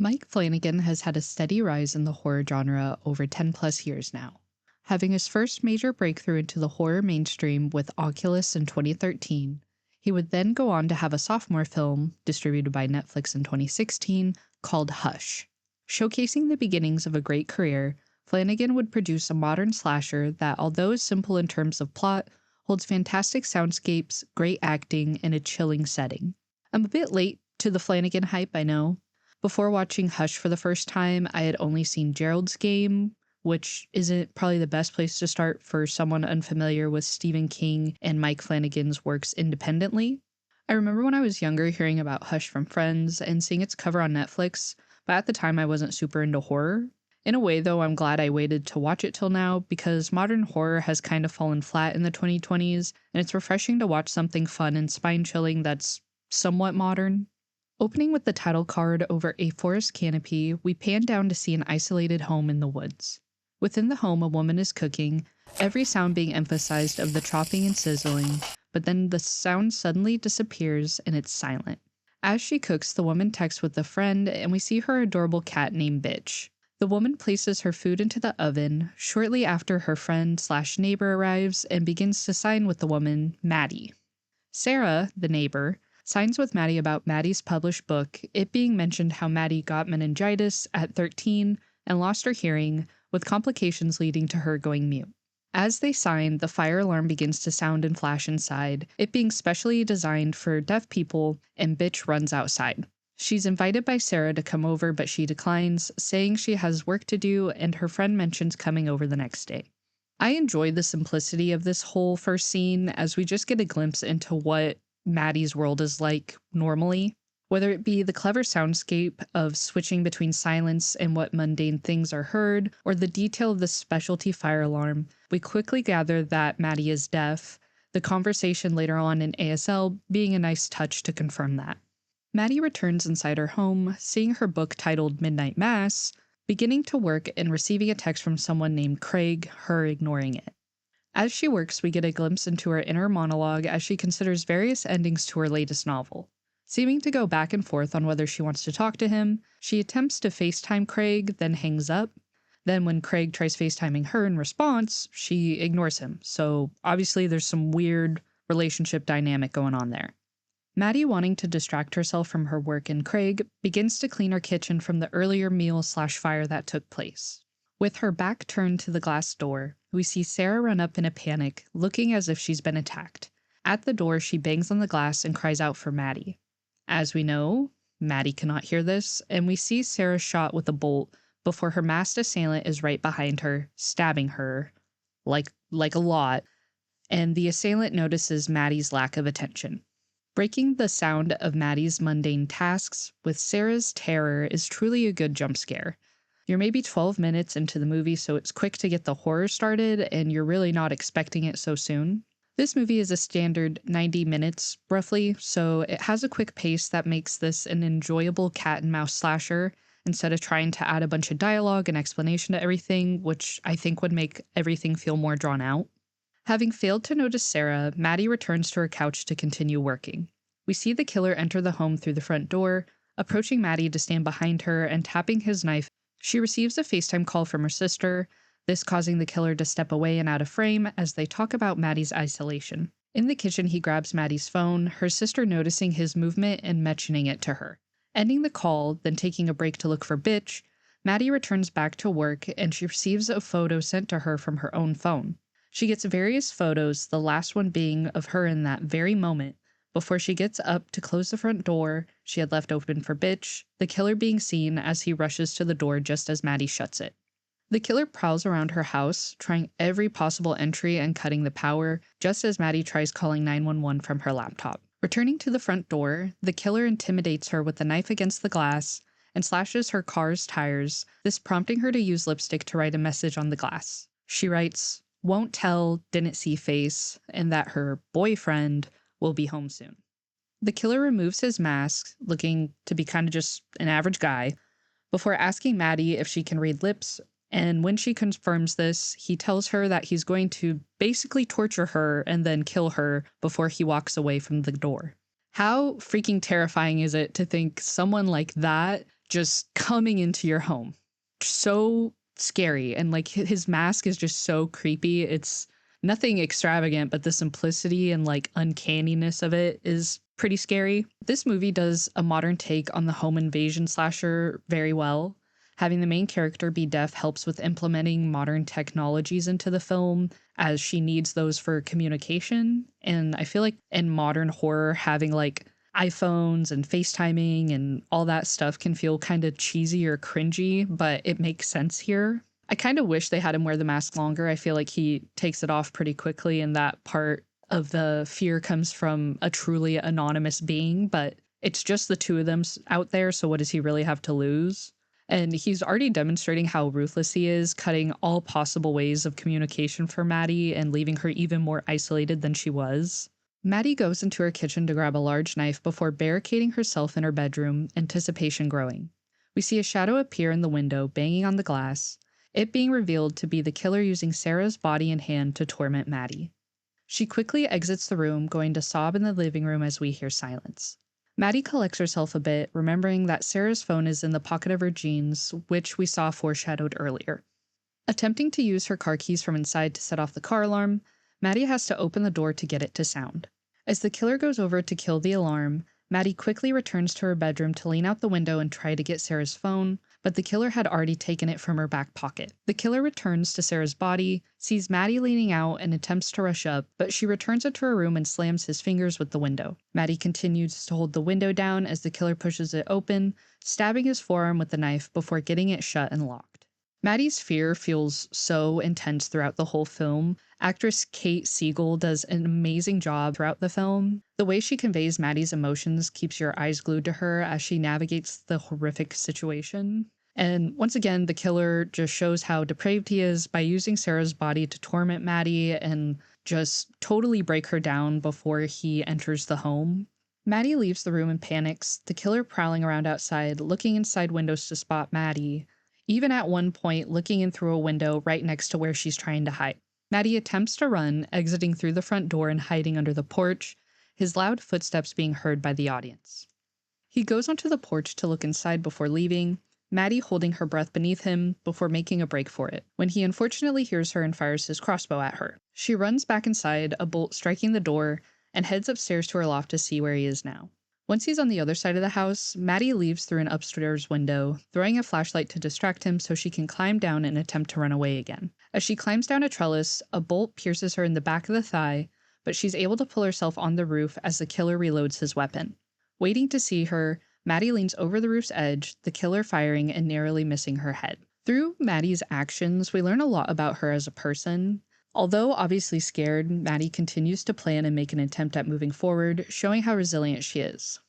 Mike Flanagan has had a steady rise in the horror genre over 10 plus years now, having his first major breakthrough into the horror mainstream with Oculus in 2013. He would then go on to have a sophomore film, distributed by Netflix in 2016, called Hush. Showcasing the beginnings of a great career, Flanagan would produce a modern slasher that, although simple in terms of plot, holds fantastic soundscapes, great acting, and a chilling setting. I'm a bit late to the Flanagan hype, I know. Before watching Hush for the first time, I had only seen Gerald's Game, which isn't probably the best place to start for someone unfamiliar with Stephen King and Mike Flanagan's works independently. I remember when I was younger hearing about Hush from friends and seeing its cover on Netflix, but at the time I wasn't super into horror. In a way, though, I'm glad I waited to watch it till now because modern horror has kind of fallen flat in the 2020s, and it's refreshing to watch something fun and spine-chilling that's somewhat modern. Opening with the title card over a forest canopy, we pan down to see an isolated home in the woods. Within the home, a woman is cooking, every sound being emphasized of the chopping and sizzling, but then the sound suddenly disappears and it's silent. As she cooks, the woman texts with a friend, and we see her adorable cat named Bitch. The woman places her food into the oven shortly after her friend/neighbor arrives and begins to sign with the woman, Maddie. Sarah, the neighbor, signs with Maddie about Maddie's published book, it being mentioned how Maddie got meningitis at 13 and lost her hearing, with complications leading to her going mute. As they sign, the fire alarm begins to sound and flash inside, it being specially designed for deaf people, and Bitch runs outside. She's invited by Sarah to come over, but she declines, saying she has work to do, and her friend mentions coming over the next day. I enjoy the simplicity of this whole first scene, as we just get a glimpse into what Maddie's world is like normally. Whether it be the clever soundscape of switching between silence and what mundane things are heard, or the detail of the specialty fire alarm, we quickly gather that Maddie is deaf, the conversation later on in ASL being a nice touch to confirm that. Maddie returns inside her home, seeing her book titled Midnight Mass, beginning to work and receiving a text from someone named Craig, her ignoring it. As she works, we get a glimpse into her inner monologue as she considers various endings to her latest novel. Seeming to go back and forth on whether she wants to talk to him, she attempts to FaceTime Craig, then hangs up. Then when Craig tries FaceTiming her in response, she ignores him. So obviously there's some weird relationship dynamic going on there. Maddie, wanting to distract herself from her work and Craig, begins to clean her kitchen from the earlier meal/fire that took place. With her back turned to the glass door, we see Sarah run up in a panic, looking as if she's been attacked. At the door, she bangs on the glass and cries out for Maddie. As we know, Maddie cannot hear this, and we see Sarah shot with a bolt before her masked assailant is right behind her, stabbing her, like a lot, and the assailant notices Maddie's lack of attention. Breaking the sound of Maddie's mundane tasks with Sarah's terror is truly a good jump scare. You're maybe 12 minutes into the movie, so it's quick to get the horror started, and you're really not expecting it so soon. This movie is a standard 90 minutes, roughly, so it has a quick pace that makes this an enjoyable cat and mouse slasher, instead of trying to add a bunch of dialogue and explanation to everything, which I think would make everything feel more drawn out. Having failed to notice Sarah, Maddie returns to her couch to continue working. We see the killer enter the home through the front door, approaching Maddie to stand behind her and tapping his knife. She receives a FaceTime call from her sister, this causing the killer to step away and out of frame as they talk about Maddie's isolation. In the kitchen, he grabs Maddie's phone, her sister noticing his movement and mentioning it to her. Ending the call, then taking a break to look for Bitch, Maddie returns back to work and she receives a photo sent to her from her own phone. She gets various photos, the last one being of her in that very moment, before she gets up to close the front door she had left open for Bitch, the killer being seen as he rushes to the door just as Maddie shuts it. The killer prowls around her house, trying every possible entry and cutting the power, just as Maddie tries calling 911 from her laptop. Returning to the front door, the killer intimidates her with a knife against the glass and slashes her car's tires, this prompting her to use lipstick to write a message on the glass. She writes, "Won't tell, didn't see face," and that her boyfriend will be home soon. The killer removes his mask, looking to be kind of just an average guy, before asking Maddie if she can read lips, and when she confirms this, he tells her that he's going to basically torture her and then kill her before he walks away from the door. How freaking terrifying is it to think someone like that just coming into your home. So scary. And like his mask is just so creepy. It's nothing extravagant, but the simplicity and like uncanniness of it is pretty scary. This movie does a modern take on the home invasion slasher very well. Having the main character be deaf helps with implementing modern technologies into the film, as she needs those for communication. And I feel like in modern horror, having like iPhones and FaceTiming and all that stuff can feel kind of cheesy or cringy, but it makes sense here. I kind of wish they had him wear the mask longer. I feel like he takes it off pretty quickly, and that part of the fear comes from a truly anonymous being, but it's just the two of them out there, so what does he really have to lose? And he's already demonstrating how ruthless he is, cutting all possible ways of communication for Maddie and leaving her even more isolated than she was. Maddie goes into her kitchen to grab a large knife before barricading herself in her bedroom, anticipation growing. We see a shadow appear in the window, banging on the glass, it being revealed to be the killer using Sarah's body and hand to torment Maddie. She quickly exits the room, going to sob in the living room as we hear silence. Maddie collects herself a bit, remembering that Sarah's phone is in the pocket of her jeans, which we saw foreshadowed earlier. Attempting to use her car keys from inside to set off the car alarm, Maddie has to open the door to get it to sound. As the killer goes over to kill the alarm, Maddie quickly returns to her bedroom to lean out the window and try to get Sarah's phone, but the killer had already taken it from her back pocket. The killer returns to Sarah's body, sees Maddie leaning out, and attempts to rush up, but she returns it to her room and slams his fingers with the window. Maddie continues to hold the window down as the killer pushes it open, stabbing his forearm with the knife before getting it shut and locked. Maddie's fear feels so intense throughout the whole film. Actress Kate Siegel does an amazing job throughout the film. The way she conveys Maddie's emotions keeps your eyes glued to her as she navigates the horrific situation. And once again, the killer just shows how depraved he is by using Sarah's body to torment Maddie and just totally break her down before he enters the home. Maddie leaves the room and panics, the killer prowling around outside, looking inside windows to spot Maddie, even at one point looking in through a window right next to where she's trying to hide. Maddie attempts to run, exiting through the front door and hiding under the porch, his loud footsteps being heard by the audience. He goes onto the porch to look inside before leaving, Maddie holding her breath beneath him before making a break for it, when he unfortunately hears her and fires his crossbow at her. She runs back inside, a bolt striking the door, and heads upstairs to her loft to see where he is now. Once he's on the other side of the house, Maddie leaves through an upstairs window, throwing a flashlight to distract him so she can climb down and attempt to run away again. As she climbs down a trellis, a bolt pierces her in the back of the thigh, but she's able to pull herself on the roof as the killer reloads his weapon. Waiting to see her, Maddie leans over the roof's edge, the killer firing and narrowly missing her head. Through Maddie's actions, we learn a lot about her as a person. Although obviously scared, Maddie continues to plan and make an attempt at moving forward, showing how resilient she is.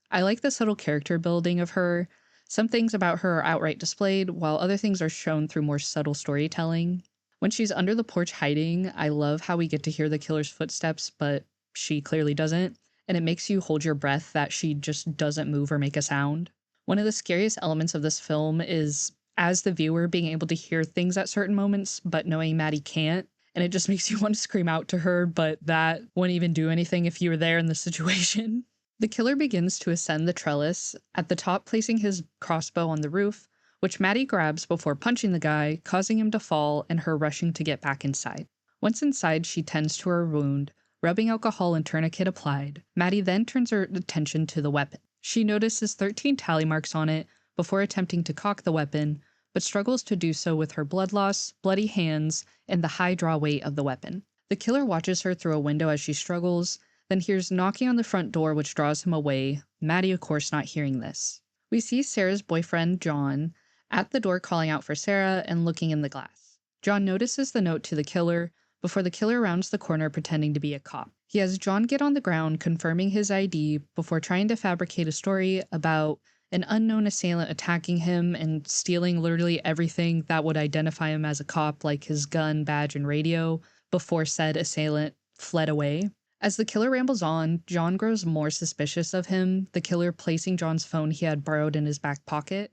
I like the subtle character building of her. Some things about her are outright displayed, while other things are shown through more subtle storytelling. When she's under the porch hiding, I love how we get to hear the killer's footsteps, but she clearly doesn't, and it makes you hold your breath that she just doesn't move or make a sound. One of the scariest elements of this film is, as the viewer, being able to hear things at certain moments, but knowing Maddie can't, and it just makes you want to scream out to her, but that wouldn't even do anything if you were there in the situation. The killer begins to ascend the trellis, at the top placing his crossbow on the roof, which Maddie grabs before punching the guy, causing him to fall and her rushing to get back inside. Once inside, she tends to her wound, rubbing alcohol and tourniquet applied. Maddie then turns her attention to the weapon. She notices 13 tally marks on it before attempting to cock the weapon, but struggles to do so with her blood loss, bloody hands, and the high draw weight of the weapon. The killer watches her through a window as she struggles, then hears knocking on the front door which draws him away, Maddie of course not hearing this. We see Sarah's boyfriend, John, at the door calling out for Sarah and looking in the glass. John notices the note to the killer before the killer rounds the corner pretending to be a cop. He has John get on the ground confirming his ID before trying to fabricate a story about an unknown assailant attacking him and stealing literally everything that would identify him as a cop, like his gun, badge, and radio, before said assailant fled away. As the killer rambles on, John grows more suspicious of him, the killer placing John's phone he had borrowed in his back pocket.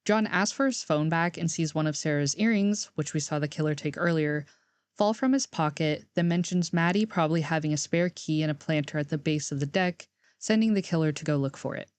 John asks for his phone back and sees one of Sarah's earrings, which we saw the killer take earlier, fall from his pocket, then mentions Maddie probably having a spare key and a planter at the base of the deck, sending the killer to go look for it.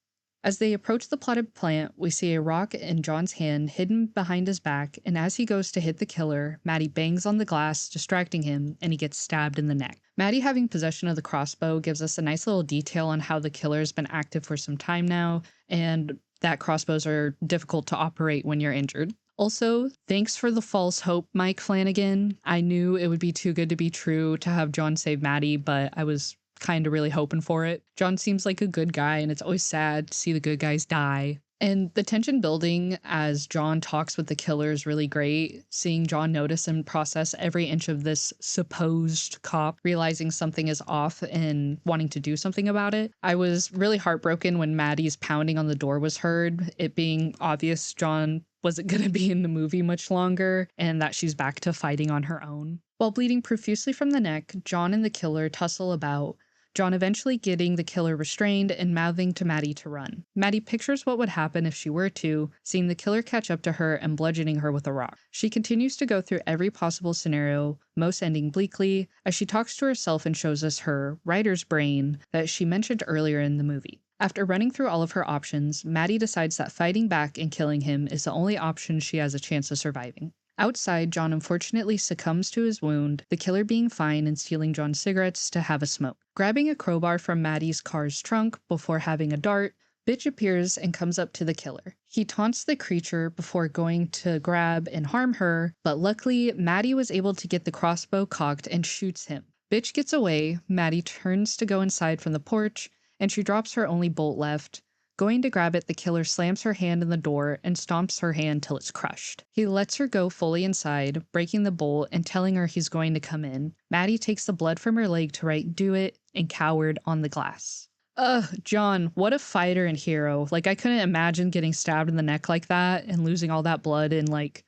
As they approach the plotted plant, we see a rock in John's hand hidden behind his back, and as he goes to hit the killer, Maddie bangs on the glass, distracting him, and he gets stabbed in the neck. Maddie having possession of the crossbow gives us a nice little detail on how the killer's been active for some time now, and that crossbows are difficult to operate when you're injured. Also, thanks for the false hope, Mike Flanagan. I knew it would be too good to be true to have John save Maddie, but I was kind of really hoping for it. John seems like a good guy, and it's always sad to see the good guys die. And the tension building as John talks with the killer is really great. Seeing John notice and process every inch of this supposed cop realizing something is off and wanting to do something about it. I was really heartbroken when Maddie's pounding on the door was heard, it being obvious John wasn't going to be in the movie much longer and that she's back to fighting on her own. While bleeding profusely from the neck, John and the killer tussle about, John eventually getting the killer restrained and mouthing to Maddie to run. Maddie pictures what would happen if she were to, seeing the killer catch up to her and bludgeoning her with a rock. She continues to go through every possible scenario, most ending bleakly, as she talks to herself and shows us her writer's brain that she mentioned earlier in the movie. After running through all of her options, Maddie decides that fighting back and killing him is the only option she has a chance of surviving. Outside, John unfortunately succumbs to his wound, the killer being fine and stealing John's cigarettes to have a smoke. Grabbing a crowbar from Maddie's car's trunk before having a dart, Bitch appears and comes up to the killer. He taunts the creature before going to grab and harm her, but luckily, Maddie was able to get the crossbow cocked and shoots him. Bitch gets away, Maddie turns to go inside from the porch, and she drops her only bolt left. Going to grab it, the killer slams her hand in the door and stomps her hand till it's crushed. He lets her go fully inside, breaking the bolt and telling her he's going to come in. Maddie takes the blood from her leg to write "do it" and "coward" on the glass. Ugh, John, what a fighter and hero. Like, I couldn't imagine getting stabbed in the neck like that and losing all that blood and, like,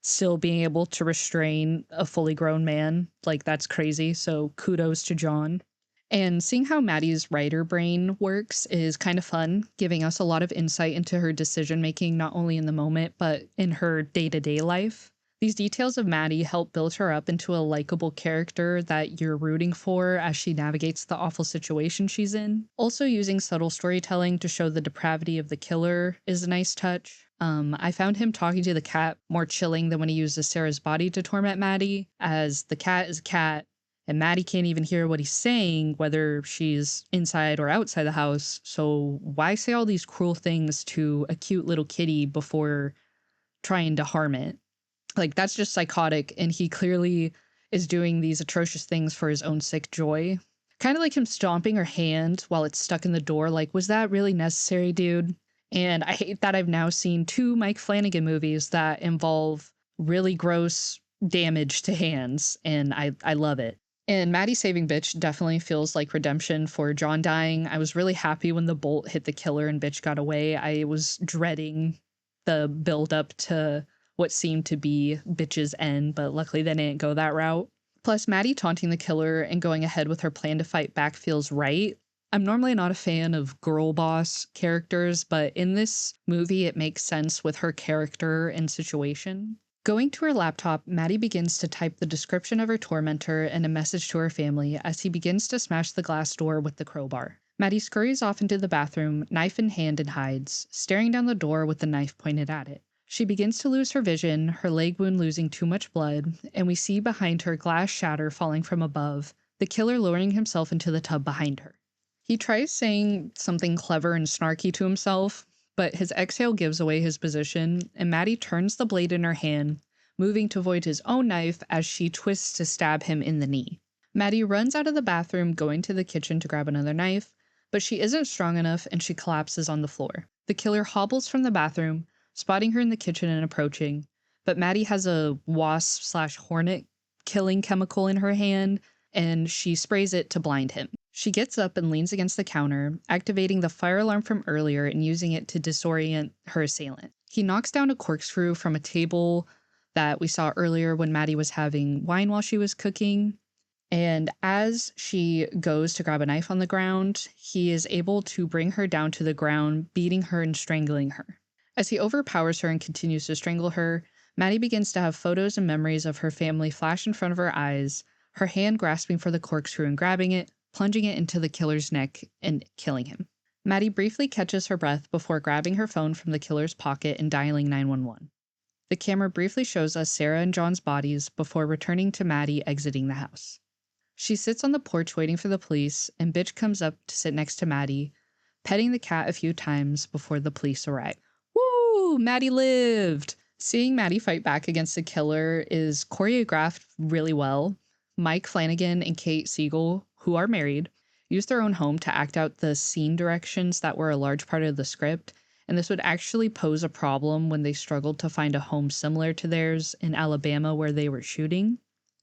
still being able to restrain a fully grown man. Like, that's crazy. So kudos to John. And seeing how Maddie's writer brain works is kind of fun, giving us a lot of insight into her decision making, not only in the moment, but in her day-to-day life. These details of Maddie help build her up into a likable character that you're rooting for as she navigates the awful situation she's in. Also, using subtle storytelling to show the depravity of the killer is a nice touch. I found him talking to the cat more chilling than when he uses Sarah's body to torment Maddie, as the cat is a cat, and Maddie can't even hear what he's saying, whether she's inside or outside the house. So why say all these cruel things to a cute little kitty before trying to harm it? Like, that's just psychotic, and he clearly is doing these atrocious things for his own sick joy. Kind of like him stomping her hand while it's stuck in the door. Like, was that really necessary, dude? And I hate that I've now seen 2 Mike Flanagan movies that involve really gross damage to hands, and I love it. And Maddie saving Bitch definitely feels like redemption for John dying. I was really happy when the bolt hit the killer and Bitch got away. I was dreading the build up to what seemed to be Bitch's end, but luckily they didn't go that route. Plus, Maddie taunting the killer and going ahead with her plan to fight back feels right. I'm normally not a fan of girl boss characters, but in this movie it makes sense with her character and situation. Going to her laptop, Maddie begins to type the description of her tormentor and a message to her family as he begins to smash the glass door with the crowbar. Maddie scurries off into the bathroom, knife in hand, and hides, staring down the door with the knife pointed at it. She begins to lose her vision, her leg wound losing too much blood, and we see behind her glass shatter falling from above, the killer lowering himself into the tub behind her. He tries saying something clever and snarky to himself, but his exhale gives away his position, and Maddie turns the blade in her hand, moving to avoid his own knife as she twists to stab him in the knee. Maddie runs out of the bathroom, going to the kitchen to grab another knife, but she isn't strong enough and she collapses on the floor. The killer hobbles from the bathroom, spotting her in the kitchen and approaching, but Maddie has a wasp/hornet killing chemical in her hand, and she sprays it to blind him. She gets up and leans against the counter, activating the fire alarm from earlier and using it to disorient her assailant. He knocks down a corkscrew from a table that we saw earlier when Maddie was having wine while she was cooking. And as she goes to grab a knife on the ground, he is able to bring her down to the ground, beating her and strangling her. As he overpowers her and continues to strangle her, Maddie begins to have photos and memories of her family flash in front of her eyes, her hand grasping for the corkscrew and grabbing it, plunging it into the killer's neck and killing him. Maddie briefly catches her breath before grabbing her phone from the killer's pocket and dialing 911. The camera briefly shows us Sarah and John's bodies before returning to Maddie exiting the house. She sits on the porch waiting for the police, and Bitch comes up to sit next to Maddie, petting the cat a few times before the police arrive. Woo! Maddie lived! Seeing Maddie fight back against the killer is choreographed really well. Mike Flanagan and Kate Siegel, who are married, used their own home to act out the scene directions that were a large part of the script, and this would actually pose a problem when they struggled to find a home similar to theirs in Alabama where they were shooting.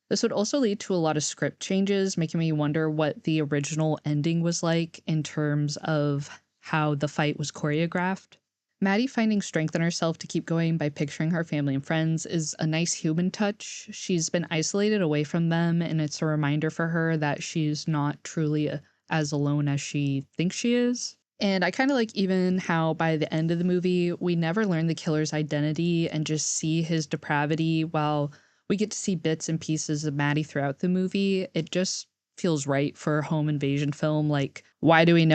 This would also lead to a lot of script changes, making me wonder what the original ending was like in terms of how the fight was choreographed. Maddie finding strength in herself to keep going by picturing her family and friends is a nice human touch. She's been isolated away from them, and it's a reminder for her that she's not truly as alone as she thinks she is. And I kind of like even how by the end of the movie, we never learn the killer's identity and just see his depravity while we get to see bits and pieces of Maddie throughout the movie. It just feels right for a home invasion film. Like, why do we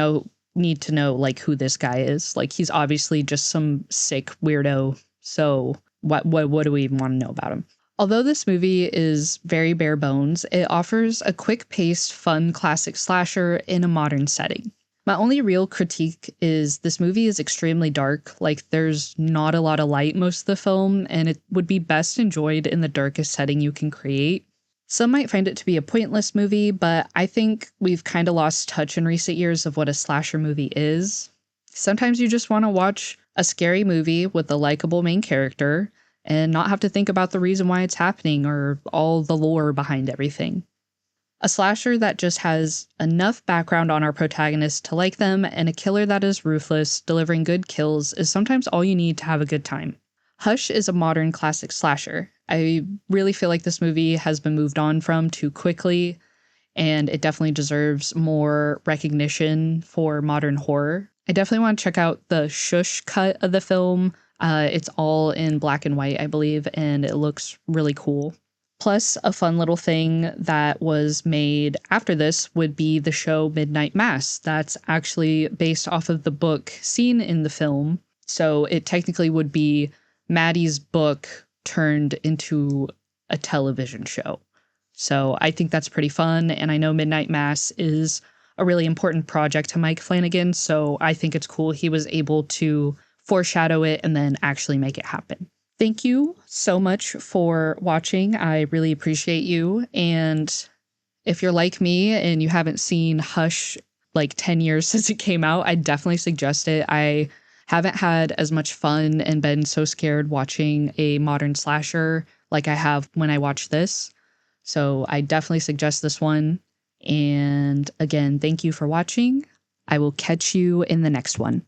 need to know like who this guy is? Like, he's obviously just some sick weirdo. So what do we even want to know about him? Although this movie is very bare bones, it offers a quick-paced, fun classic slasher in a modern setting. My only real critique is this movie is extremely dark. Like, there's not a lot of light most of the film, and it would be best enjoyed in the darkest setting you can create. Some might find it to be a pointless movie, but I think we've kind of lost touch in recent years of what a slasher movie is. Sometimes you just want to watch a scary movie with a likable main character and not have to think about the reason why it's happening or all the lore behind everything. A slasher that just has enough background on our protagonist to like them, and a killer that is ruthless, delivering good kills, is sometimes all you need to have a good time. Hush is a modern classic slasher. I really feel like this movie has been moved on from too quickly, and it definitely deserves more recognition for modern horror. I definitely want to check out the Shush cut of the film. It's all in black and white, I believe, and it looks really cool. Plus, a fun little thing that was made after this would be the show Midnight Mass. That's actually based off of the book seen in the film. So it technically would be Maddie's book turned into a television show. So I think that's pretty fun. And I know Midnight Mass is a really important project to Mike Flanagan. So I think it's cool he was able to foreshadow it and then actually make it happen. Thank you so much for watching. I really appreciate you. And if you're like me and you haven't seen Hush like 10 years since it came out, I definitely suggest it. I haven't had as much fun and been so scared watching a modern slasher like I have when I watch this. So I definitely suggest this one. And again, thank you for watching. I will catch you in the next one.